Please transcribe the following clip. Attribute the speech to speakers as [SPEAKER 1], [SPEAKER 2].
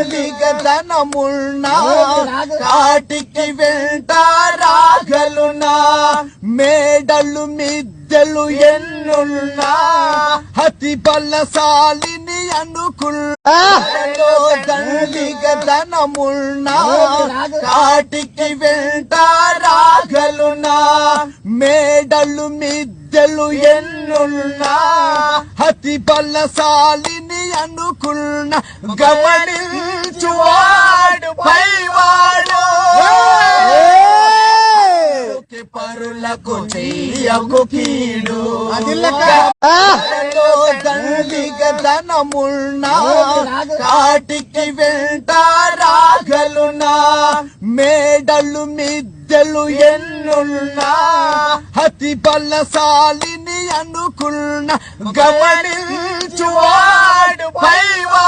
[SPEAKER 1] దండిగదనమున్నా కాటికి వెంటారాగలునా మేడలు మిద్దెలు ఎన్నున్నా అతి బలశాలిని అనుకున్నా దండిగదనమున్నా కాటికి వెంటారాగలునా మేడలు మిద్దెలు ఎన్నున్నా అతి బలశాలిని అనుకున్న గమనించువాడు పైవాడు పరులకు చెయ్యకు కీడు దండిగదనమున్నా కాటికి వెంటారాగలునా మేడలు మిద్దెలు ఎన్నున్నా అతి బలశాలిని అనుకున్న గమనించువాడు పైవాడు